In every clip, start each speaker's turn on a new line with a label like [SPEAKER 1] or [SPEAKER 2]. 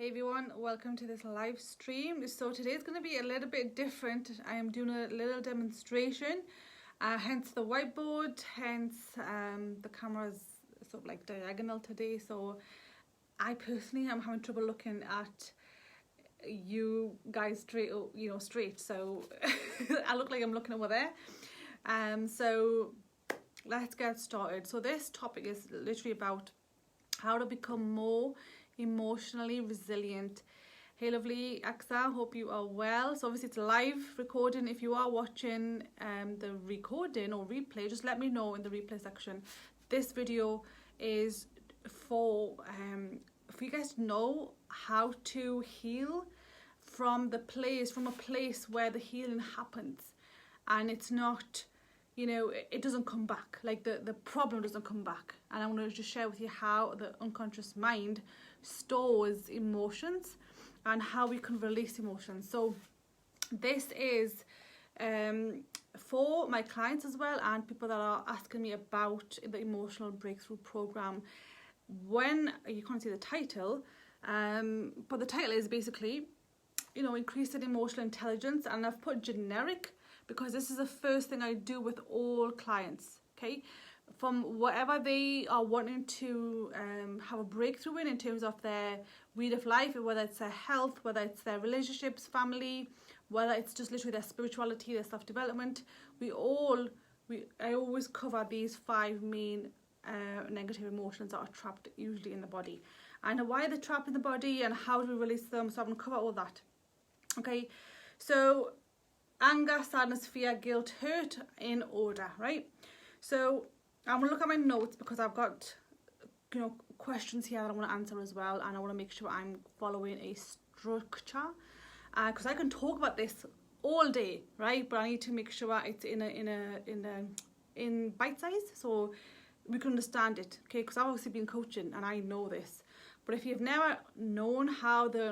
[SPEAKER 1] Hey everyone, welcome to this live stream. So today is going to be a little bit different. I am doing a little demonstration, hence the whiteboard, hence the camera's sort of like diagonal today. So I personally am having trouble looking at you guys straight. So I look like I'm looking over there. So let's get started. So this topic is literally about how to become more emotionally resilient. Hey lovely Aksa, hope you are well. So obviously it's a live recording. If you are watching the recording or replay, just let me know in the replay section. This video is for you guys to know how to heal from a place where the healing happens, and it's not, it doesn't come back, like the problem doesn't come back. And I want to just share with you how the unconscious mind stores emotions and how we can release emotions. So this is for my clients as well, and people that are asking me about the emotional breakthrough program. When you can't see the title, but the title is basically, increasing emotional intelligence, and I've put generic because this is the first thing I do with all clients. Okay, from whatever they are wanting to have a breakthrough in terms of their way of life, whether it's their health, whether it's their relationships, family, whether it's just literally their spirituality, their self-development. I always cover these 5 main negative emotions that are trapped usually in the body, and why they're trapped in the body and how do we release them. So I'm going to cover all that. Okay, so anger, sadness, fear, guilt, hurt in order, right? So I'm going to look at my notes because I've got, questions here that I want to answer as well, and I want to make sure I'm following a structure, because I can talk about this all day, right? But I need to make sure it's in bite size so we can understand it, okay? Because I've obviously been coaching and I know this. But if you've never known how the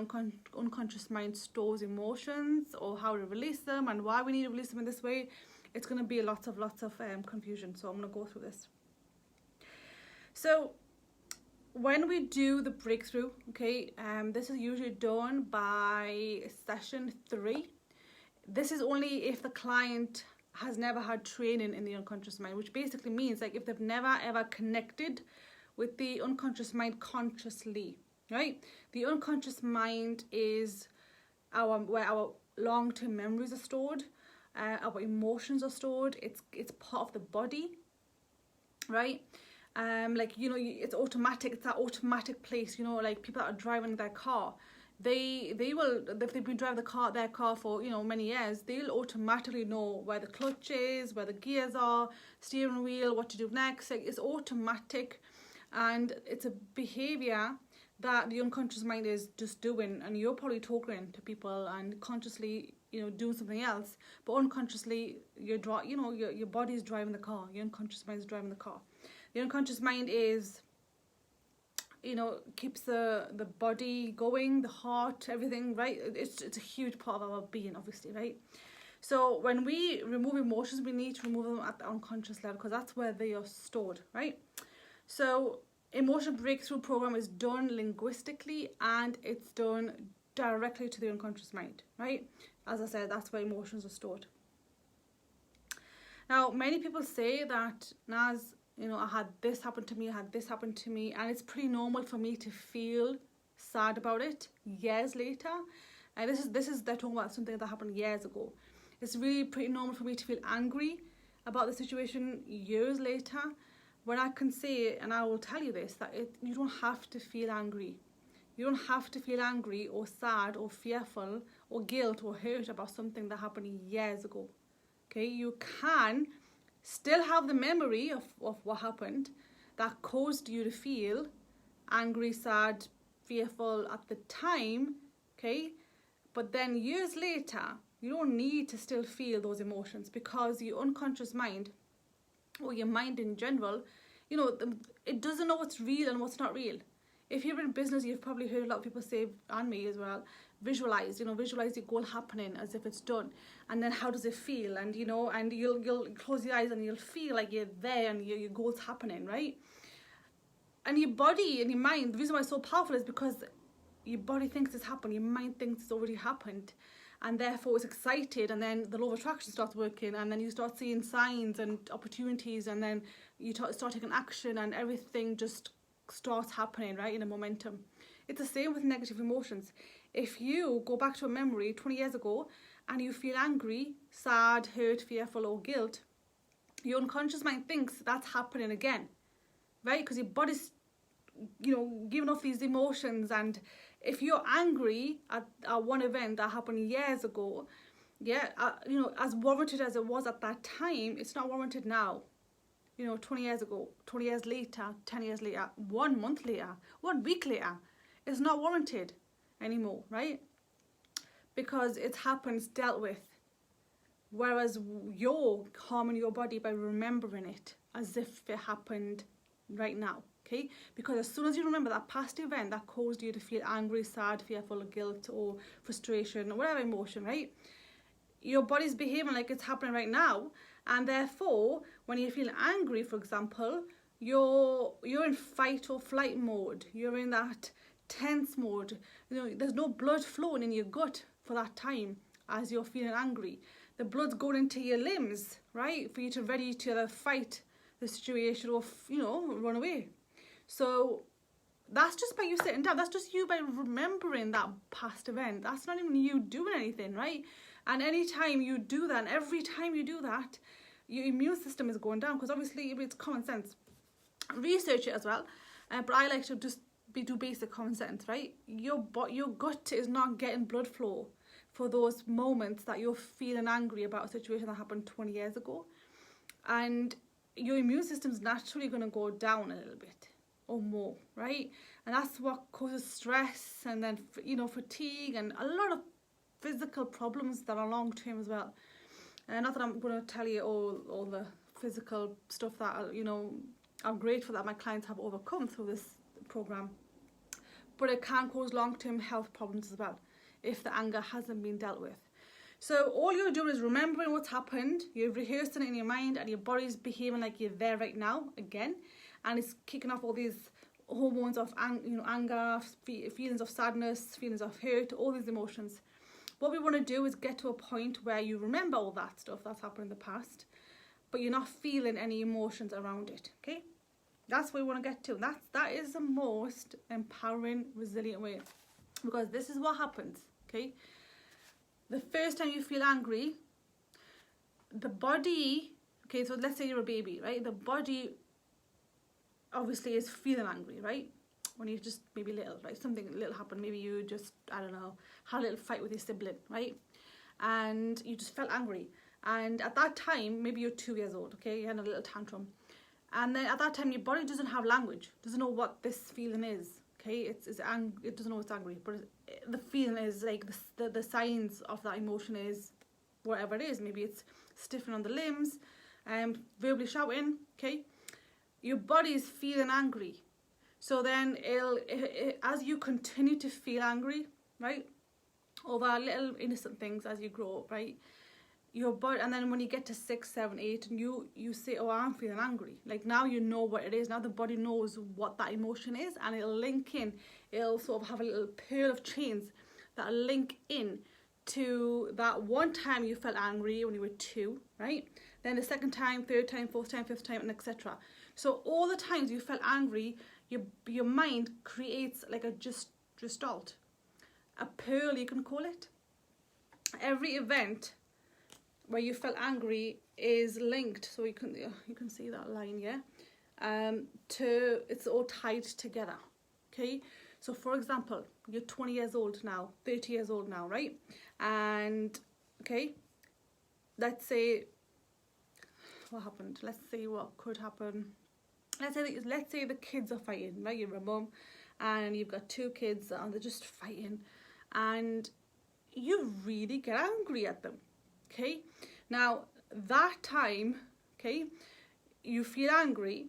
[SPEAKER 1] unconscious mind stores emotions or how to release them and why we need to release them in this way, it's going to be lots of confusion. So I'm going to go through this. So when we do the breakthrough, okay, this is usually done by session 3. This is only if the client has never had training in the unconscious mind, which basically means like if they've never ever connected with the unconscious mind consciously, right? The unconscious mind is where our long-term memories are stored, our emotions are stored. It's part of the body, right? It's automatic. It's that automatic place. Like people that are driving their car, they will, if they've been driving their car for many years, they'll automatically know where the clutch is, where the gears are, steering wheel, what to do next. Like, it's automatic. And it's a behavior that the unconscious mind is just doing, and you're probably talking to people and consciously doing something else, but unconsciously your body is driving the car, your unconscious mind is driving the car. The unconscious mind is keeps the body going, the heart, everything, right? It's a huge part of our being, obviously, right? So when we remove emotions, we need to remove them at the unconscious level because that's where they are stored, right? So emotional breakthrough program is done linguistically, and it's done directly to the unconscious mind, right? As I said, that's where emotions are stored. Now, many people say that, Naz, I had this happen to me, and it's pretty normal for me to feel sad about it years later. And they're talking about something that happened years ago. It's really pretty normal for me to feel angry about the situation years later. When I can say, and I will tell you this, that you don't have to feel angry. You don't have to feel angry or sad or fearful or guilt or hurt about something that happened years ago. Okay, you can still have the memory of what happened that caused you to feel angry, sad, fearful at the time, okay? But then years later, you don't need to still feel those emotions because your unconscious mind, or your mind in general, it doesn't know what's real and what's not real. If you're in business, you've probably heard a lot of people say, and me as well, visualize your goal happening as if it's done, and then how does it feel? And and you'll close your eyes and you'll feel like you're there and your goal's happening, right? And your body and your mind, the reason why it's so powerful is because your body thinks it's happened, your mind thinks it's already happened, and therefore it's excited, and then the law of attraction starts working, and then you start seeing signs and opportunities, and then you start taking action, and everything just starts happening, right, in a momentum. It's the same with negative emotions. If you go back to a memory 20 years ago and you feel angry, sad, hurt, fearful or guilt, your unconscious mind thinks that's happening again, right? Because your body's, giving off these emotions. And if you're angry at one event that happened years ago, as warranted as it was at that time, it's not warranted now. 20 years ago, 20 years later, 10 years later, 1 month later, 1 week later, it's not warranted anymore, right? Because it happens, dealt with. Whereas you're harming your body by remembering it as if it happened right now, okay? Because as soon as you remember that past event that caused you to feel angry, sad, fearful, or guilt, or frustration, or whatever emotion, right? Your body's behaving like it's happening right now, and therefore, when you feel angry, for example, you're in fight or flight mode. You're in that tense mode. There's no blood flowing in your gut for that time as you're feeling angry. The blood's going into your limbs, right, for you to ready to either fight the situation or run away. So that's just by you sitting down. That's just you by remembering that past event. That's not even you doing anything, right? And anytime you do that, and every time you do that, your immune system is going down, because obviously it's common sense. Research it as well, but I like to just do basic common sense, right? Your gut is not getting blood flow for those moments that you're feeling angry about a situation that happened 20 years ago, and your immune system's naturally going to go down a little bit or more, right? And that's what causes stress, and then fatigue, and a lot of physical problems that are long term as well. And not that I'm going to tell you all the physical stuff that I'm grateful that my clients have overcome through this program, but it can cause long-term health problems as well if the anger hasn't been dealt with. So all you're doing is remembering what's happened, you're rehearsing it in your mind, and your body's behaving like you're there right now again, and it's kicking off all these hormones of anger, feelings of sadness, feelings of hurt, all these emotions. What we want to do is get to a point where you remember all that stuff that's happened in the past, but you're not feeling any emotions around it, okay? That's what we want to get to. That is the most empowering, resilient way, because this is what happens, okay? The first time you feel angry, the body, okay, so let's say you're a baby, right? The body obviously is feeling angry, right? When you're just maybe little, right? Something little happened. Maybe you just, had a little fight with your sibling, right? And you just felt angry. And at that time, maybe you're 2 years old, okay? You had a little tantrum. And then at that time, your body doesn't have language, doesn't know what this feeling is, okay? It doesn't know it's angry, but the feeling is like the signs of that emotion is whatever it is. Maybe it's stiffening on the limbs, verbally shouting, okay? Your body is feeling angry. So then as you continue to feel angry, right, over little innocent things as you grow up, right, your body, and then when you get to 6, 7, 8, and you say, oh, I'm feeling angry, like now you know what it is. Now the body knows what that emotion is, and it'll link in, it'll sort of have a little pearl of chains that'll link in to that one time you felt angry when you were 2, right? Then the second time, third time, fourth time, fifth time, and etc. So all the times you felt angry, your mind creates like a gestalt, a pearl you can call it. Every event where you felt angry is linked, so you can see that line, yeah, it's all tied together, okay? So for example, you're 20 years old now, 30 years old now, right? And okay, let's say what happened, let's see what could happen. Let's say the kids are fighting, right? You're a mum and you've got 2 kids and they're just fighting, and you really get angry at them, okay? Now that time, okay, you feel angry,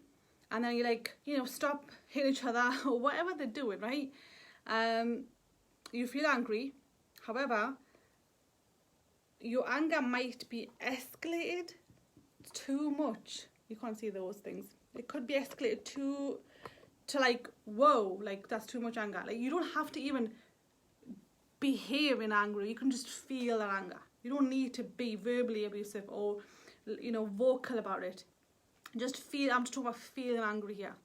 [SPEAKER 1] and then you're like, stop hitting each other or whatever they're doing, right? You feel angry. However, your anger might be escalated too much. You can't see those things. It could be escalated to like, whoa, like that's too much anger. Like you don't have to even behave in anger. You can just feel that anger. You don't need to be verbally abusive or, you know, vocal about it. Just feel. I'm just talking about feeling angry here,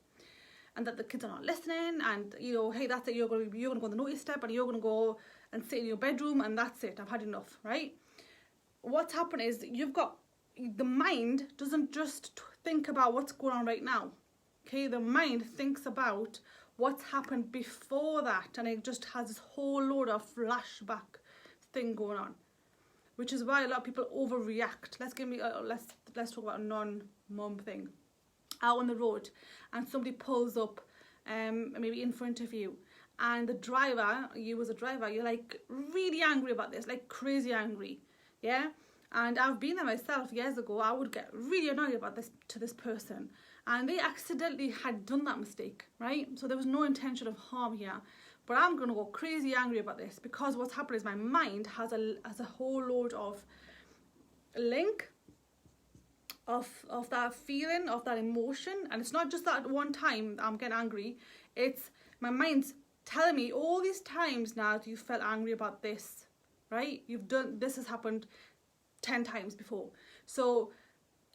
[SPEAKER 1] and that the kids are not listening. And you know, hey, that's it. You're gonna go on the naughty step, and you're gonna go and sit in your bedroom, and that's it. I've had enough, right? What's happened is the mind doesn't just think about what's going on right now. Okay, the mind thinks about what's happened before that, and it just has this whole load of flashback thing going on, which is why a lot of people overreact. Let's talk about a non-mum thing. Out on the road, and somebody pulls up, maybe in front of you, and the driver, you as a driver, you're like really angry about this, like crazy angry, yeah. And I've been there myself years ago. I would get really annoyed about this person, and they accidentally had done that mistake, right? So there was no intention of harm here, but I'm gonna go crazy angry about this because what's happened is my mind has a whole load of link of that feeling, of that emotion, and it's not just that one time I'm getting angry. It's my mind's telling me all these times now that you felt angry about this, right? This has happened 10 times before. So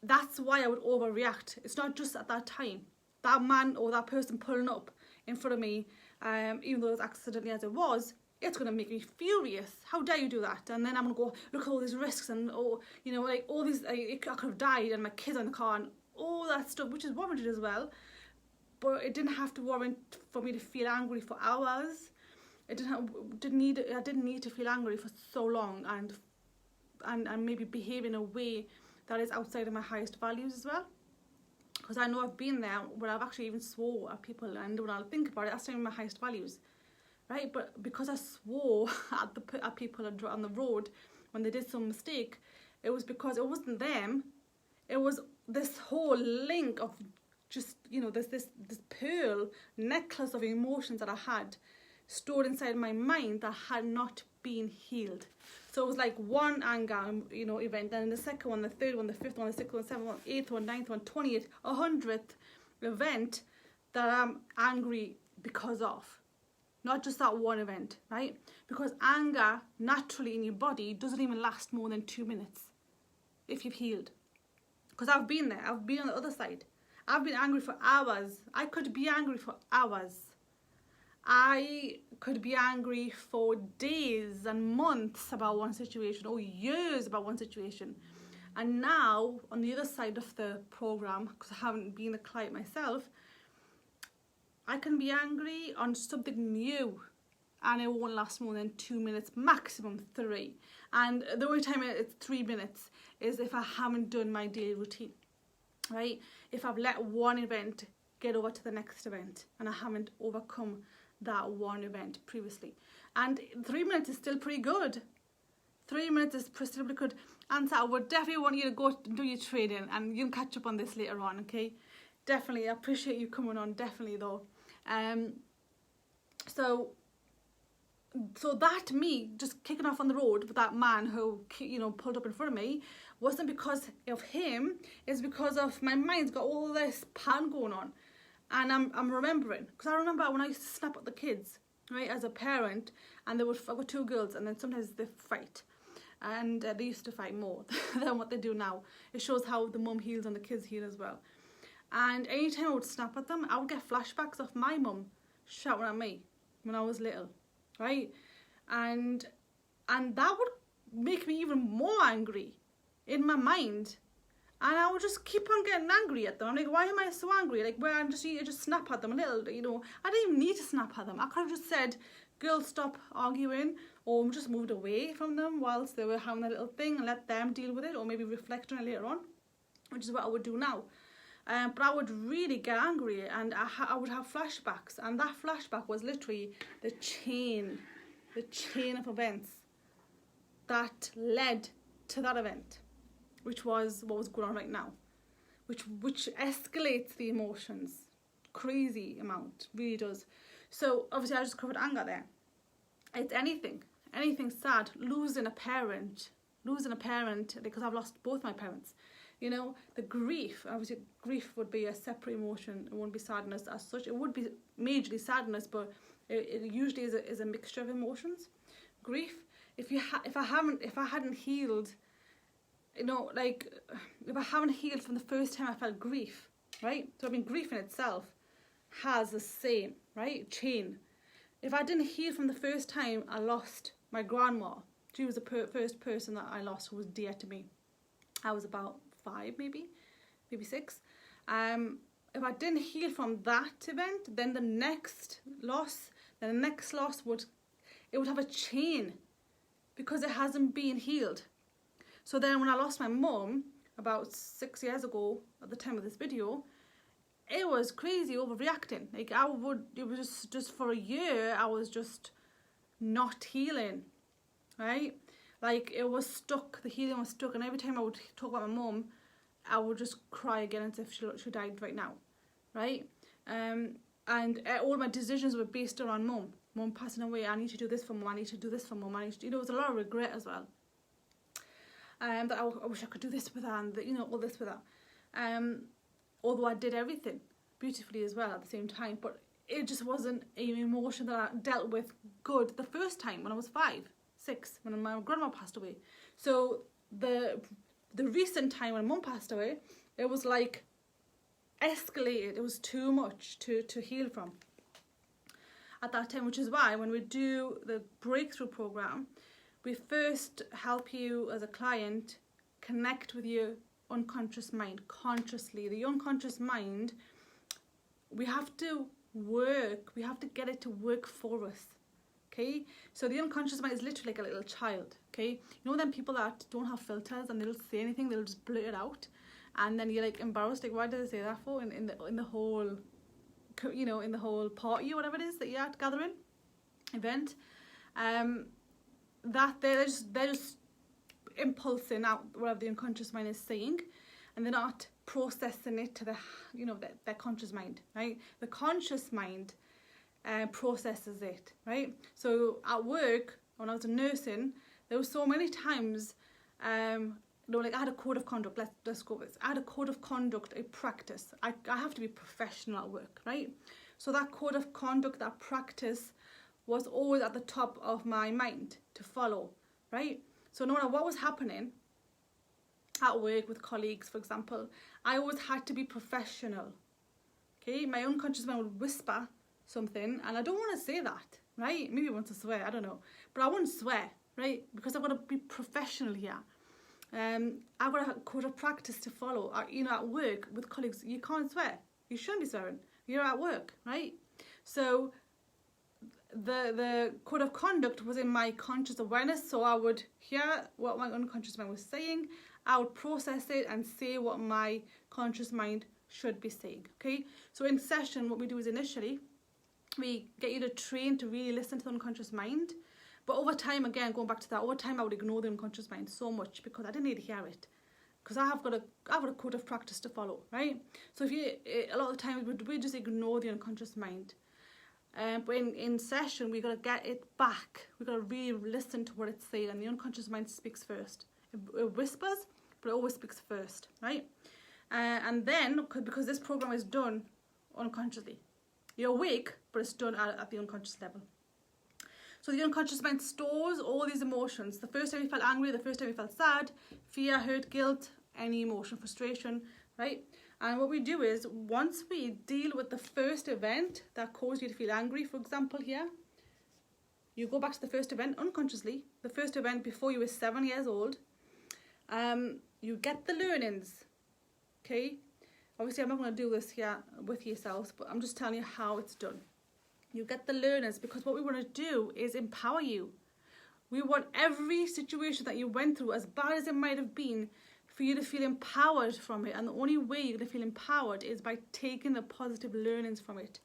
[SPEAKER 1] that's why I would overreact. It's not just at that time. That man or that person pulling up in front of me, even though as accidentally as it was, it's going to make me furious. How dare you do that? And then I'm going to go, look at all these risks and, oh, you know, like all these, I could have died and my kids are in the car and all that stuff, which is warranted as well. But it didn't have to warrant for me to feel angry for hours. I didn't need to feel angry for so long and maybe behave in a way that is outside of my highest values as well. Because I know I've been there where I've actually even swore at people, and when I think about it, that's not even my highest values. Right, but because I swore at people on the road when they did some mistake, it was because it wasn't them. It was this whole link of just, you know, this pearl necklace of emotions that I had stored inside my mind that had not been healed. So it was like one anger, you know, event, then the second one, the third one, the fifth one, the sixth one, seventh one, eighth one, ninth one, 20th, 100th event that I'm angry because of. Not just that one event, right? Because anger naturally in your body doesn't even last more than 2 minutes if you've healed. Because I've been there. I've been on the other side. I've been angry for hours. I could be angry for hours. I could be angry for days and months about one situation, or years about one situation. And now, on the other side of the program, because I haven't been a client myself, I can be angry on something new and it won't last more than 2 minutes, maximum 3. And the only time it's 3 minutes is if I haven't done my daily routine, right? If I've let one event get over to the next event and I haven't overcome that one event previously. And 3 minutes is still pretty good. 3 minutes is still pretty good. And so I would definitely want you to go do your training, and you can catch up on this later on, okay? Definitely, I appreciate you coming on, definitely though. So that me just kicking off on the road with that man who, you know, pulled up in front of me wasn't because of him. It's because of my mind's got all this pattern going on, and I'm remembering, because I remember when I used to snap at the kids, right, as a parent, and I've got 2 girls, and then sometimes they fight, and they used to fight more than what they do now. It shows how the mum heals and the kids heal as well. And anytime I would snap at them, I would get flashbacks of my mum shouting at me when I was little, right? And that would make me even more angry in my mind. And I would just keep on getting angry at them. I'm like, why am I so angry? Like, where I just snap at them a little, you know. I didn't even need to snap at them. I could have just said, girls, stop arguing, or just moved away from them whilst they were having a little thing and let them deal with it, or maybe reflect on it later on, which is what I would do now. But I would really get angry, and I would have flashbacks, and that flashback was literally the chain of events that led to that event, which was what was going on right now, which escalates the emotions, crazy amount, really does. So obviously I just covered anger there. It's anything sad, losing a parent because I've lost both my parents. You know, the grief, obviously grief would be a separate emotion. It wouldn't be sadness as such. It would be majorly sadness, but it usually is a mixture of emotions. grief. If I hadn't healed, you know, like if I haven't healed from the first time I felt grief, right? So I mean, grief in itself has the same, right, chain. If I didn't heal from the first time I lost my grandma, she was the first person that I lost who was dear to me. I was about 5, maybe 6. If I didn't heal from that event, then the next loss would have a chain, because it hasn't been healed. So then when I lost my mum about 6 years ago, at the time of this video, it was crazy overreacting. Like it was just for a year, I was just not healing, right? Like it was stuck, the healing was stuck, and every time I would talk about my mum, I would just cry again as if she died right now, right? And all my decisions were based around mum passing away. I need to do this for mum, I need to do this for mum, I need to, you know, it was a lot of regret as well. That I wish I could do this with her, and you know, all this with her. Although I did everything beautifully as well at the same time, but it just wasn't an emotion that I dealt with good the first time when I was 5, 6, when my grandma passed away. So the recent time when mum passed away, it was like escalated. It was too much to heal from at that time, which is why when we do the breakthrough program, we first help you as a client connect with your unconscious mind consciously. The unconscious mind, we have to get it to work for us. Okay, so the unconscious mind is literally like a little child. Okay, you know them people that don't have filters and they'll say anything, they'll just blurt it out, and then you're like embarrassed, like why did they say that for? In the whole, you know, in the whole party or whatever it is that you're at, gathering, event, that they're just impulsing out whatever the unconscious mind is saying, and they're not processing it to the, you know, their conscious mind, right? The conscious mind processes it, right? So at work, when I was nursing, there were so many times, you know, like I had a code of conduct. Let's go with this. I had a code of conduct, a practice. I have to be professional at work, right? So that code of conduct, that practice, was always at the top of my mind to follow, right? So no matter what was happening at work with colleagues, for example, I always had to be professional. Okay, my unconscious mind would whisper something, and I don't want to say that, right? Maybe I want to swear, I don't know, but I wouldn't swear, right? Because I've got to be professional here. I've got a code of practice to follow. You know, at work with colleagues, you can't swear. You shouldn't be swearing. You're at work, right? So the code of conduct was in my conscious awareness, so I would hear what my unconscious mind was saying, I would process it and say what my conscious mind should be saying. Okay, so in session, what we do is initially we get you to train to really listen to the unconscious mind, but over time, again, going back to that, over time I would ignore the unconscious mind so much because I didn't need to hear it, because I've got a code of practice to follow, right? So if you, a lot of the time we just ignore the unconscious mind. But in session, we got to get it back. We got to really listen to what it's saying, and the unconscious mind speaks first. It whispers, but it always speaks first, right? And then, because this program is done unconsciously, you're awake, but it's done at the unconscious level. So the unconscious mind stores all these emotions. The first time you felt angry, the first time you felt sad, fear, hurt, guilt, any emotion, frustration, right? And what we do is, once we deal with the first event that caused you to feel angry, for example here, you go back to the first event unconsciously, the first event before you were 7 years old, you get the learnings, okay? Obviously, I'm not going to do this here with yourselves, but I'm just telling you how it's done. You get the learnings, because what we want to do is empower you. We want every situation that you went through, as bad as it might have been, for you to feel empowered from it. And the only way you're going to feel empowered is by taking the positive learnings from it.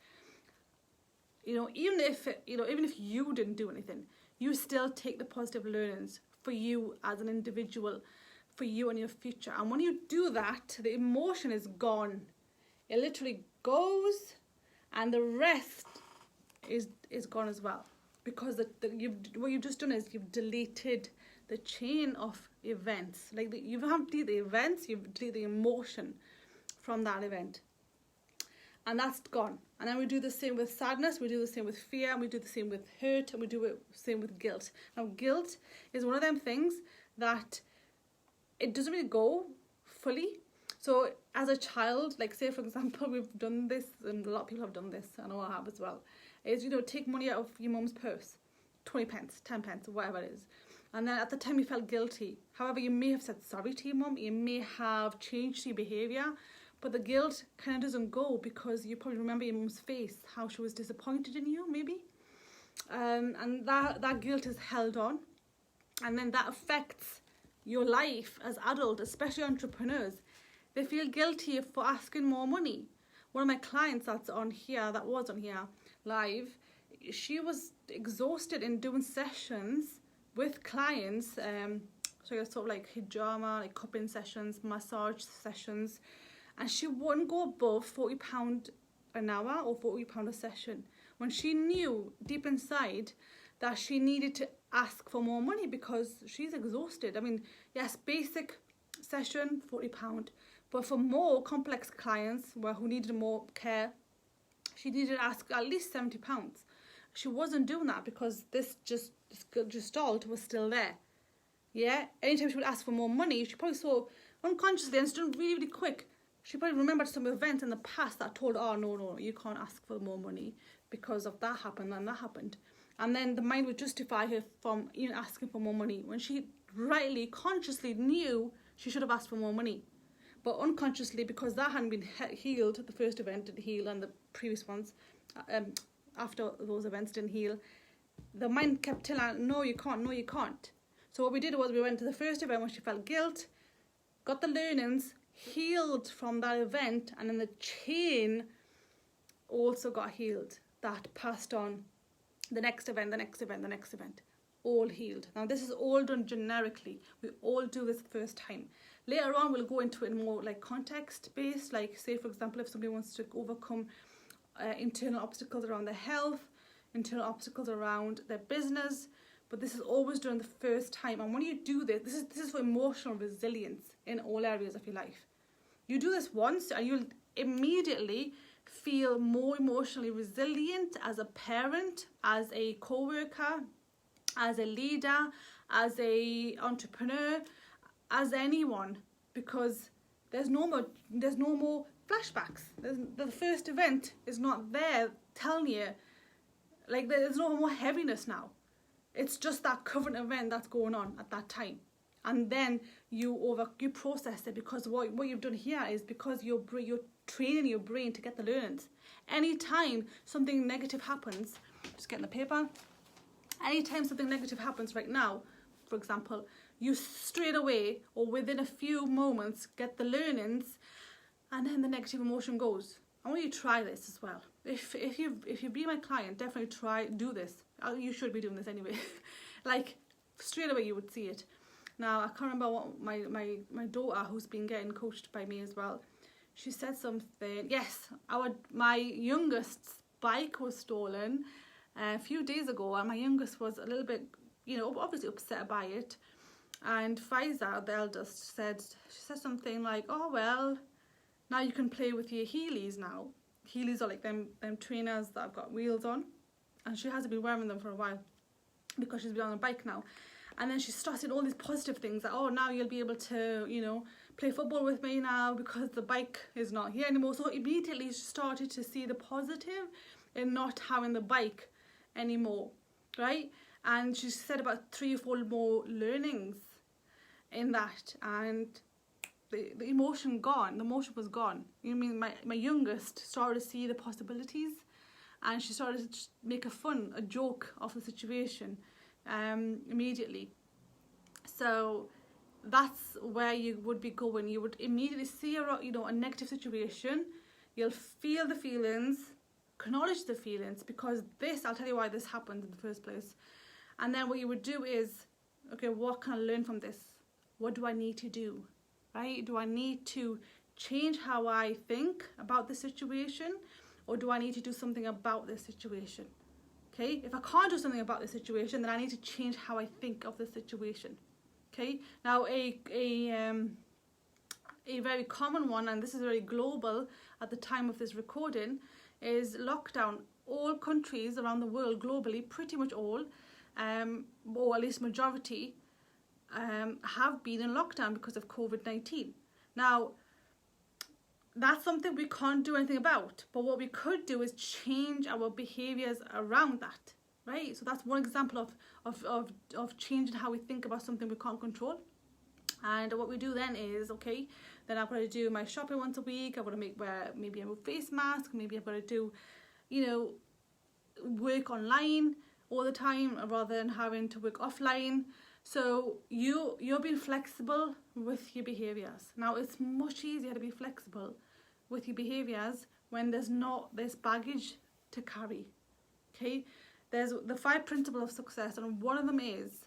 [SPEAKER 1] You know, even if you didn't do anything, you still take the positive learnings for you as an individual, for you and your future. And when you do that, the emotion is gone. It literally goes, and the rest is gone as well. Because what you've just done is you've deleted the chain of events. Like you haven't deleted the events, you've deleted the emotion from that event, and that's gone. And then we do the same with sadness, we do the same with fear, and we do the same with hurt, and we do the same with guilt. Now, guilt is one of them things that it doesn't really go fully. So as a child, like say for example, we've done this, and a lot of people have done this, I know I have as well, is, you know, take money out of your mum's purse, 20 pence, 10 pence, whatever it is. And then at the time you felt guilty. However, you may have said sorry to your mum, you may have changed your behaviour, but the guilt kind of doesn't go because you probably remember your mum's face, how she was disappointed in you, maybe. And that guilt is held on. And then that affects your life as adult, especially entrepreneurs. They feel guilty for asking more money. One of my clients that was on here live, she was exhausted in doing sessions with clients, so sort of like hijama, like cupping sessions, massage sessions, and she wouldn't go above £40 an hour or £40 a session, when she knew deep inside that she needed to ask for more money because she's exhausted. I mean, yes, basic session, £40, but for more complex clients who needed more care, she needed to ask at least £70. She wasn't doing that because this gestalt was still there. Yeah, anytime she would ask for more money, she probably saw unconsciously, and it's done really, really quick. She probably remembered some events in the past that told her, oh, no, you can't ask for more money because of that happened and that happened. And then the mind would justify her from even asking for more money when she rightly, consciously knew she should have asked for more money. But unconsciously, because that hadn't been healed, the first event didn't heal and the previous ones after those events didn't heal, the mind kept telling her, no, you can't. So what we did was we went to the first event when she felt guilt, got the learnings, healed from that event, and then the chain also got healed. That passed on the next event, all healed. Now this is all done generically. We all do this the first time. Later on we'll go into it more like context based, like say for example if somebody wants to overcome internal obstacles around their health, internal obstacles around their business, but this is always done the first time. And when you do this is for emotional resilience in all areas of your life. You do this once and you'll immediately feel more emotionally resilient as a parent, as a co-worker, as a leader, as a entrepreneur, as anyone, because there's no more flashbacks. The first event is not there telling you, like there's no more heaviness now. It's just that current event that's going on at that time. And then you process it, because what you've done here is because you're training your brain to get the learnings. Anytime something negative happens, just getting the paper, anytime something negative happens right now, for example, you straight away or within a few moments get the learnings, and then the negative emotion goes. I want you to try this as well. If you be my client, definitely do this. You should be doing this anyway. Like straight away you would see it. Now I can't remember what my daughter, who's been getting coached by me as well, she said something. Yes, my youngest's bike was stolen a few days ago, and my youngest was a little bit, obviously upset by it. And Faiza, the eldest, she said something like, oh well, now you can play with your Heelys now. Heelys are like them trainers that have got wheels on, and she hasn't been wearing them for a while because she's been on a bike now. And then she started all these positive things, like, oh, now you'll be able to, play football with me now because the bike is not here anymore. So immediately she started to see the positive in not having the bike anymore, right? And she said about 3 or 4 more learnings in that, and the emotion gone. The emotion was gone. My youngest started to see the possibilities, and she started to make a joke of the situation immediately. So that's where you would be going. You would immediately see a negative situation. You'll feel the feelings, acknowledge the feelings, because I'll tell you why this happened in the first place. And then what you would do is, okay, what can I learn from this? What do I need to do? Right? Do I need to change how I think about the situation, or do I need to do something about this situation? Okay, if I can't do something about the situation, then I need to change how I think of the situation. Okay, now a very common one, and this is very global at the time of this recording, is lockdown. All countries around the world, globally, pretty much all, or at least majority, have been in lockdown because of COVID-19. Now, that's something we can't do anything about, but what we could do is change our behaviours around that, right? So that's one example of changing how we think about something we can't control. And what we do then is, okay, then I've got to do my shopping once a week. I've got to wear maybe a face mask. Maybe I've got to do, work online all the time rather than having to work offline. So you're being flexible with your behaviours. Now, it's much easier to be flexible with your behaviours when there's not this baggage to carry. Okay, there's the 5 principles of success, and one of them is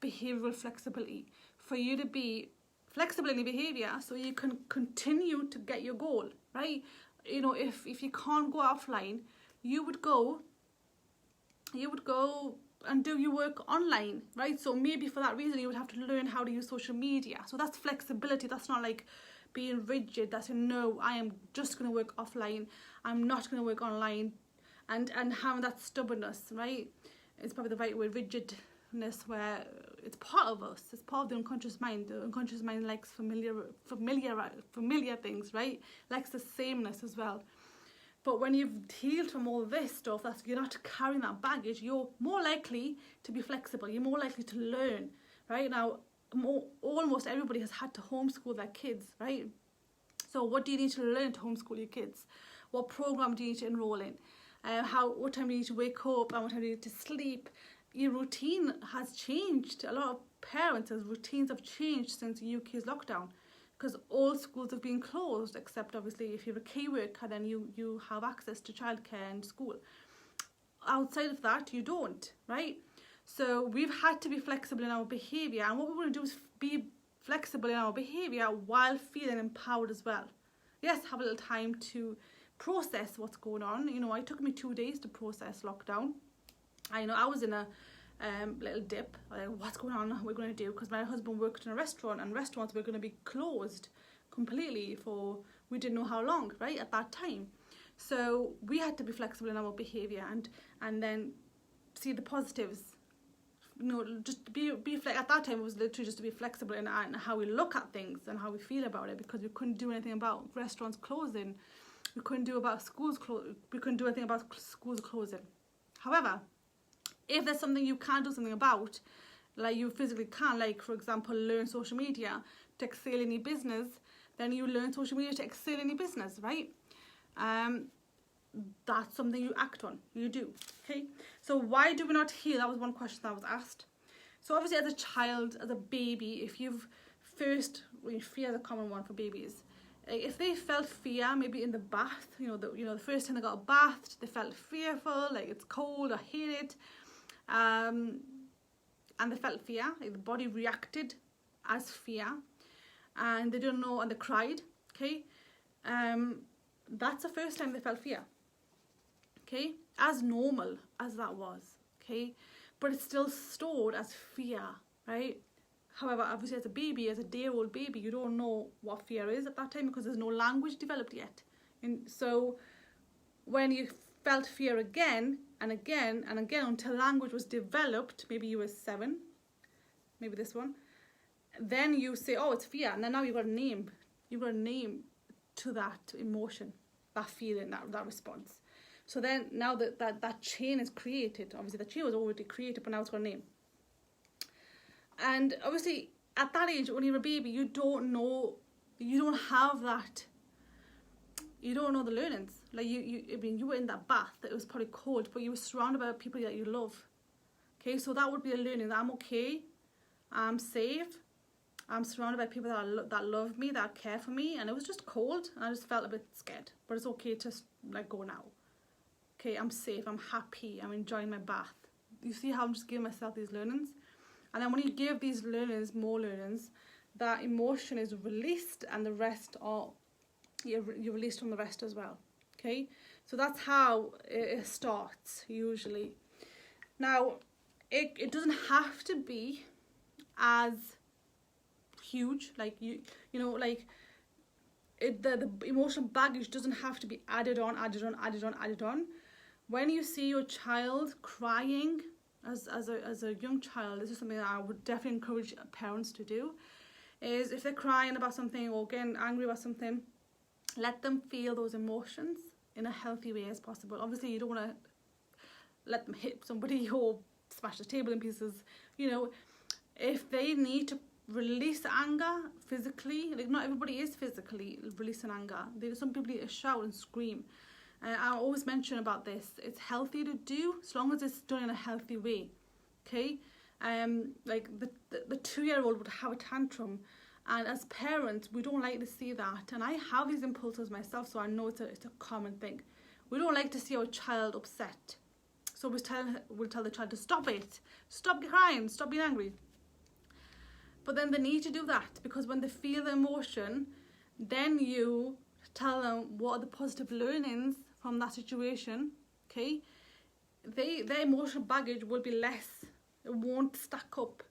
[SPEAKER 1] behavioural flexibility. For you to be flexible in your behaviour so you can continue to get your goal, right? If you can't go offline, you would go and do your work online, right? So maybe for that reason you would have to learn how to use social media. So that's flexibility. That's not like being rigid. That's no, I am just going to work offline. I'm not going to work online, and having that stubbornness, right? It's probably the right word, rigidness, where it's part of us. It's part of the unconscious mind. The unconscious mind likes familiar things, right? Likes the sameness as well. But when you've healed from all this stuff, you're not carrying that baggage, you're more likely to be flexible. You're more likely to learn, right? Now, almost everybody has had to homeschool their kids, right? So what do you need to learn to homeschool your kids? What program do you need to enroll in? What time do you need to wake up and what time do you need to sleep? Your routine has changed. A lot of parents' routines have changed since the UK's lockdown, because all schools have been closed, except obviously if you're a key worker, then you have access to childcare and school. Outside of that, you don't, right? So we've had to be flexible in our behaviour, and what we want to do is be flexible in our behaviour while feeling empowered as well. Yes, have a little time to process what's going on. It took me 2 days to process lockdown. I was in a little dip, like, what's going on, what we're going to do, because my husband worked in a restaurant, and restaurants were going to be closed completely for we didn't know how long, right, at that time. So we had to be flexible in our behaviour and then see the positives. Just be at that time it was literally just to be flexible in how we look at things and how we feel about it, because we couldn't do anything about restaurants closing. We couldn't do about schools we couldn't do anything about schools closing. However, if there's something you can do something about, like you physically can, like for example learn social media to excel in your business, then you learn social media to excel in your business, right? That's something you act on, you do. Okay, so why do we not heal? That was one question that was asked. So obviously as a child, as a baby, if you've fear is a common one for babies. If they felt fear, maybe in the bath, the first time they got bathed, they felt fearful, like it's cold, I hate it, and they felt fear, like the body reacted as fear, and they didn't know, and they cried. Okay, that's the first time they felt fear. Okay, as normal as that was. Okay, but it's still stored as fear, right? However, obviously as a baby, as a day-old baby, you don't know what fear is at that time because there's no language developed yet. And so when you felt fear again and again and again until language was developed, maybe you were 7, maybe this one, then you say, oh, it's fear. And then now you've got a name. You've got a name to that emotion, that feeling, that response. So then now that chain is created. Obviously the chain was already created, but now it's got a name. And obviously at that age, when you're a baby, you don't have that, you don't know the learnings. Like you were in that bath, it was probably cold, but you were surrounded by people that you love. Okay, so that would be a learning that I'm okay, I'm safe, I'm surrounded by people that love me, that care for me, and it was just cold, and I just felt a bit scared, but it's okay to like go now. Okay, I'm safe, I'm happy, I'm enjoying my bath. You see how I'm just giving myself these learnings? And then when you give these learnings, more learnings, that emotion is released, and the rest are, you're released from the rest as well. Okay, so that's how it starts usually. Now, it doesn't have to be as huge, like you know, like the emotional baggage doesn't have to be added on. When you see your child crying as a young child, this is something that I would definitely encourage parents to do, is if they're crying about something or getting angry about something, let them feel those emotions in a healthy way as possible. Obviously, you don't want to let them hit somebody or smash the table in pieces. You know, if they need to release anger physically, like not everybody is physically releasing anger. Some people need to shout and scream. I always mention about this. It's healthy to do as long as it's done in a healthy way. Okay, like the 2-year-old would have a tantrum, and as parents we don't like to see that. And I have these impulses myself, so I know it's a common thing. We don't like to see our child upset, so we'll tell the child to stop it, stop crying, stop being angry. But then they need to do that, because when they feel the emotion, then you tell them what are the positive learnings from that situation. Okay, their emotional baggage will be less. It won't stack up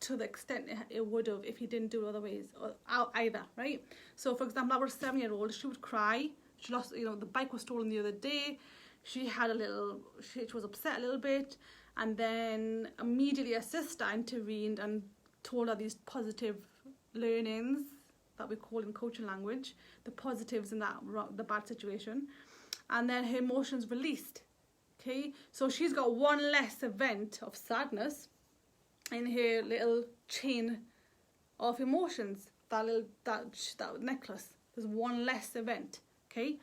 [SPEAKER 1] to the extent it would have if you didn't do it other ways or either, right? So for example, our 7-year-old, she would cry. She lost, the bike was stolen the other day. She was upset a little bit, and then immediately her sister intervened and told her these positive learnings that we call in coaching language, the positives in the bad situation, and then her emotions released. Okay, so she's got one less event of sadness in her little chain of emotions. That necklace, there's one less event. Okay,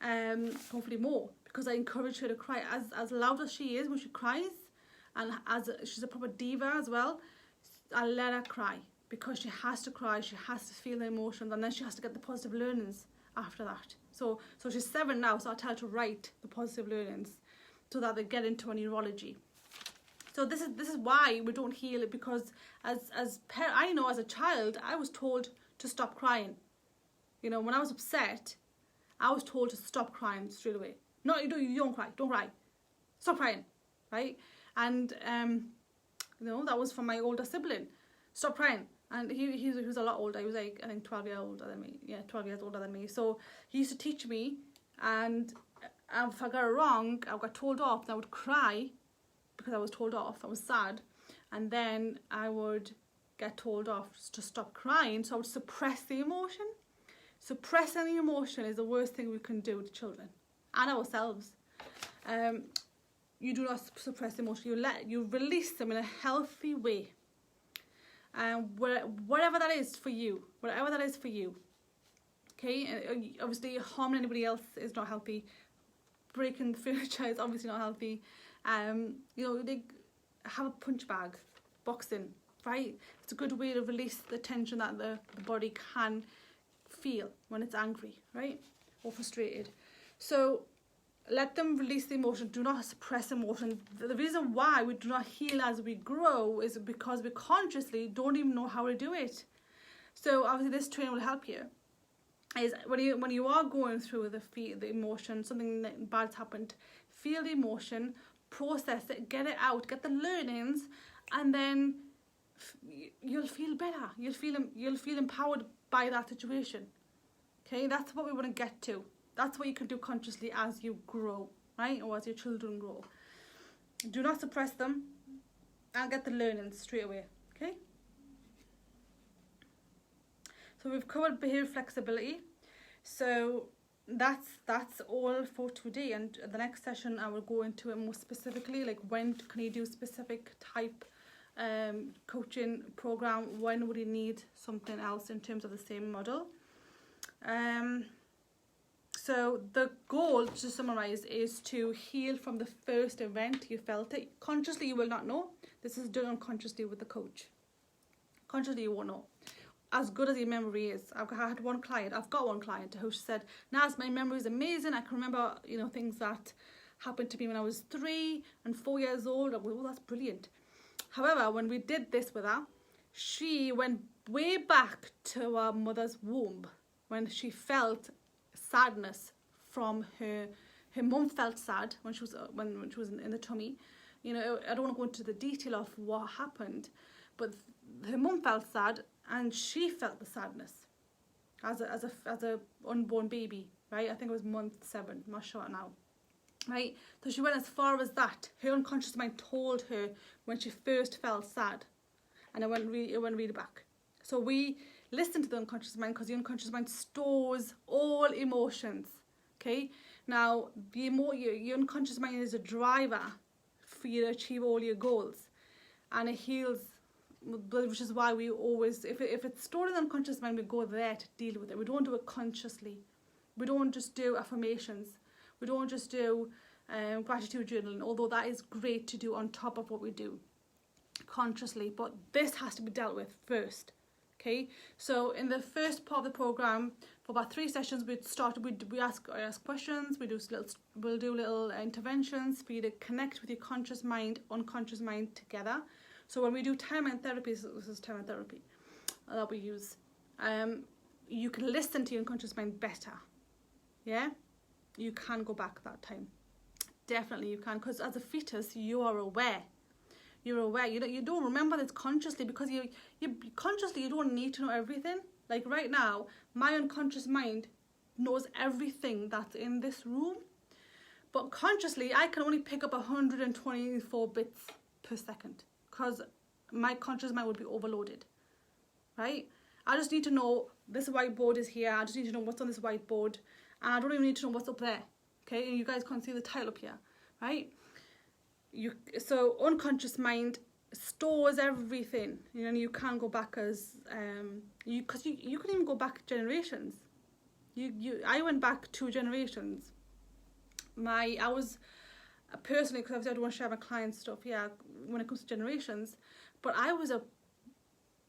[SPEAKER 1] hopefully more, because I encourage her to cry as loud as she is when she cries, and she's a proper diva as well. I let her cry, because she has to cry. She has to feel the emotions, and then she has to get the positive learnings after that. So she's 7 now, so I tell her to write the positive learnings so that they get into a neurology. So this is why we don't heal it, because I know as a child I was told to stop crying. When I was upset, I was told to stop crying straight away. No, you don't cry. Don't cry. Stop crying, right? And that was from my older sibling. Stop crying. And he was a lot older. He was like, I think 12 years older than me. Yeah, 12 years older than me. So he used to teach me, and if I got it wrong, I got told off, and I would cry because I was told off. I was sad. And then I would get told off to stop crying. So I would suppress the emotion. Suppressing the emotion is the worst thing we can do to children and ourselves. You do not suppress emotion. You release them in a healthy way. Whatever that is for you. Okay, obviously harming anybody else is not healthy. Breaking the furniture is obviously not healthy. They have a punch bag, boxing, right? It's a good way to release the tension that the body can feel when it's angry, right, or frustrated. So let them release the emotion. Do not suppress emotion. The reason why we do not heal as we grow is because we consciously don't even know how to do it. So obviously this training will help you. Is when you are going through the emotion, something bad's happened, feel the emotion, process it, get it out, get the learnings, and then you'll feel better. You'll feel empowered by that situation. Okay, that's what we want to get to. That's what you can do consciously as you grow, right? Or as your children grow. Do not suppress them, and get the learnings straight away. Okay. So we've covered behaviour flexibility. So that's all for today. And the next session I will go into it more specifically, like when can you do specific type coaching program, when would you need something else in terms of the same model. So the goal, to summarize, is to heal from the first event you felt it. Consciously you will not know. This is done unconsciously with the coach. Consciously you won't know. As good as your memory is. I've got one client who said, Naz, my memory is amazing. I can remember, things that happened to me when I was 3 and 4 years old. I'm like, oh, that's brilliant. However, when we did this with her, she went way back to her mother's womb when she felt sadness from her mum felt sad when she was in the tummy. I don't want to go into the detail of what happened, but her mum felt sad and she felt the sadness. as a unborn baby, right? I think it was month 7, I'm not sure now, right? So she went as far as that. Her unconscious mind told her when she first felt sad, and it went really back. So we listen to the unconscious mind because the unconscious mind stores all emotions. Okay, now your unconscious mind is a driver for you to achieve all your goals, and it heals, which is why we always, if it's stored in the unconscious mind, we go there to deal with it. We don't do it consciously. We don't just do affirmations. We don't just do gratitude journaling, although that is great to do on top of what we do consciously, but this has to be dealt with first. Okay, so in the first part of the program, for about 3 sessions, we ask questions, we'll do little interventions for you to connect with your conscious mind, unconscious mind together. So when we do time-out therapy, so this is time-out therapy that we use, you can listen to your unconscious mind better. Yeah, you can go back that time. Definitely you can, because as a fetus, you are aware. You're aware. You don't remember this consciously, because you consciously, you don't need to know everything. Like right now, my unconscious mind knows everything that's in this room, but consciously I can only pick up 124 bits per second, because my conscious mind would be overloaded, right? I just need to know this whiteboard is here. I just need to know what's on this whiteboard, and I don't even need to know what's up there. Okay, and you guys can't see the tile up here, right? So unconscious mind stores everything, and you can go back as because you can even go back generations. I went back 2 generations. I was personally, because I don't want to share my clients' stuff, when it comes to generations, but I was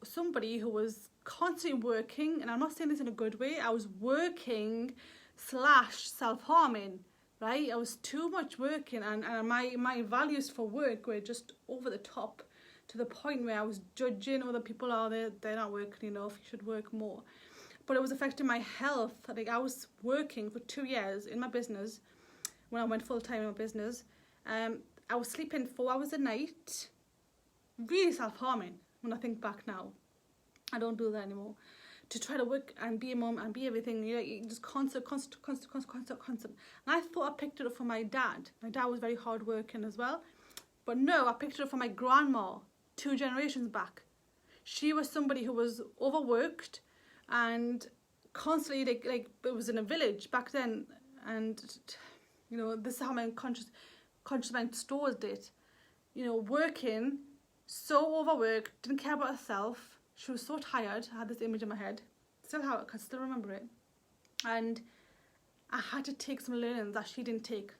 [SPEAKER 1] somebody who was constantly working, and I'm not saying this in a good way. I was working / self-harming. Right, I was too much working, and my values for work were just over the top, to the point where I was judging other people. They're not working enough, you should work more. But it was affecting my health. Like, I was working for 2 years in my business. When I went full time in my business, I was sleeping 4 hours a night. Really self-harming when I think back now. I don't do that anymore. To try to work and be a mum and be everything, just constant. And I thought I picked it up from my dad. My dad was very hard working as well. But no, I picked it up from my grandma 2 generations back. She was somebody who was overworked and constantly, like it was in a village back then. And, this is how my conscious mind stored it. Working, so overworked, didn't care about herself. She was so tired. I had this image in my head. I can still remember it. And I had to take some learnings that she didn't take.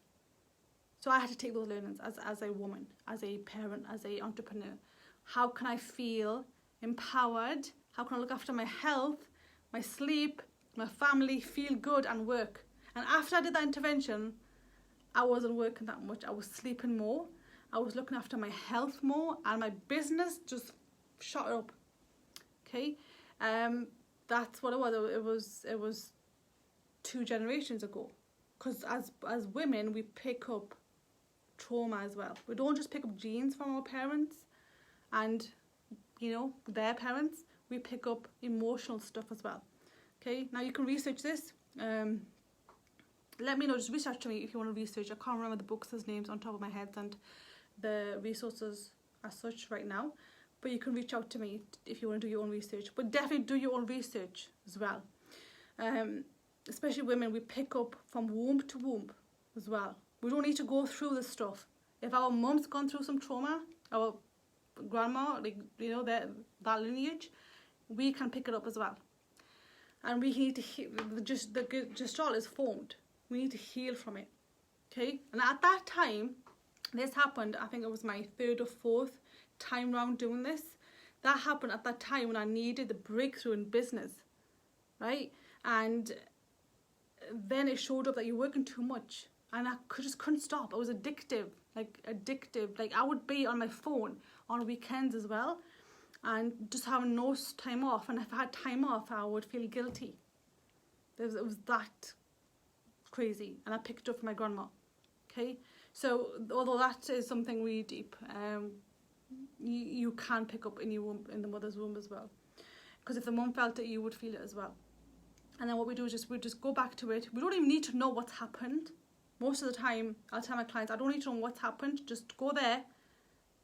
[SPEAKER 1] So I had to take those learnings as a woman, as a parent, as an entrepreneur. How can I feel empowered? How can I look after my health, my sleep, my family, feel good and work? And after I did that intervention, I wasn't working that much. I was sleeping more. I was looking after my health more, and my business just shot up. Okay, that's what it was. It was 2 generations ago. Because as women, we pick up trauma as well. We don't just pick up genes from our parents and their parents. We pick up emotional stuff as well. Okay, now you can research this. Let me know. Just research to me if you want to research. I can't remember the books' names on top of my head and the resources as such right now. But you can reach out to me if you want to do your own research. But definitely do your own research as well. Especially women, we pick up from womb to womb as well. We don't need to go through this stuff. If our mum's gone through some trauma, our grandma, that lineage, we can pick it up as well. And we need to heal. The gestalt is formed. We need to heal from it. Okay? And at that time, this happened, I think it was my 3rd or 4th time round doing this. That happened at that time when I needed the breakthrough in business, right? And then it showed up that you're working too much, and I just couldn't stop. I was addictive. Like I would be on my phone on weekends as well, and just having no time off. And if I had time off, I would feel guilty. It was that crazy, and I picked it up from my grandma. Okay, so although that is something really deep, you can pick up in your womb, in the mother's womb as well, because if the mum felt it, you would feel it as well. And then what we do is we just go back to it. We don't even need to know what's happened. Most of the time, I'll tell my clients, I don't need to know what's happened. Just go there,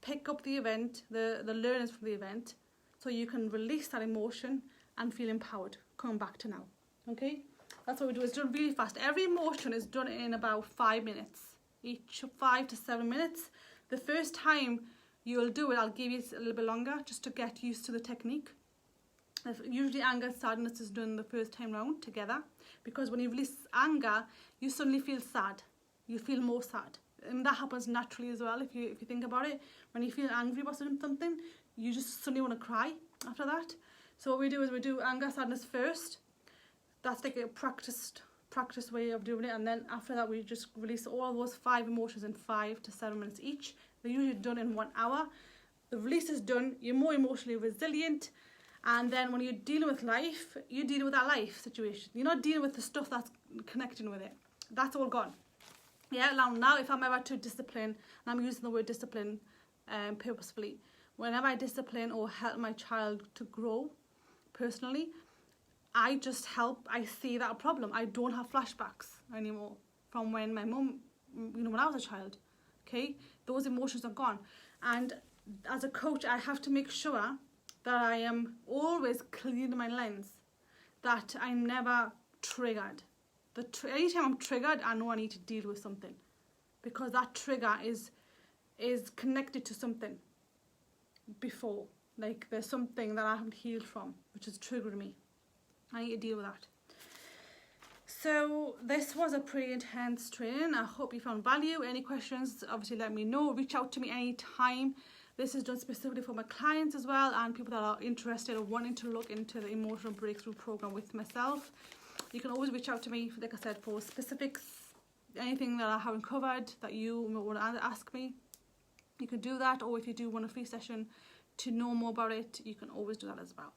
[SPEAKER 1] pick up the event, the learnings from the event, so you can release that emotion and feel empowered, coming back to now. Okay? That's what we do. It's done really fast. Every emotion is done in about 5 minutes. Each 5 to 7 minutes. The first time you'll do it, I'll give you a little bit longer just to get used to the technique. Usually anger and sadness is done the first time round together, because when you release anger, you suddenly feel sad. You feel more sad. And that happens naturally as well if you think about it. When you feel angry about something, you just suddenly want to cry after that. So what we do is we do anger, sadness first. That's like a practice way of doing it, and then after that we just release all those 5 emotions in 5 to 7 minutes each. They're usually done in 1 hour. The release is done, you're more emotionally resilient, and then when you're dealing with life, you're dealing with that life situation. You're not dealing with the stuff that's connecting with it. That's all gone. Yeah, now if I'm ever to discipline, and I'm using the word discipline purposefully, whenever I discipline or help my child to grow personally, I see that problem. I don't have flashbacks anymore from when my mum, when I was a child. Okay, those emotions are gone. And as a coach, I have to make sure that I am always clear in my lens, that I'm never triggered. Anytime I'm triggered, I know I need to deal with something, because that trigger is connected to something before. Like there's something that I haven't healed from, which is triggering me. I need to deal with that. So this was a pretty intense training. I hope you found value. Any questions, obviously let me know. Reach out to me anytime. This is done specifically for my clients as well, and people that are interested or wanting to look into the emotional breakthrough program with myself. You can always reach out to me, like I said, for specifics, anything that I haven't covered that you want to ask me. You can do that, or if you do want a free session to know more about it, you can always do that as well.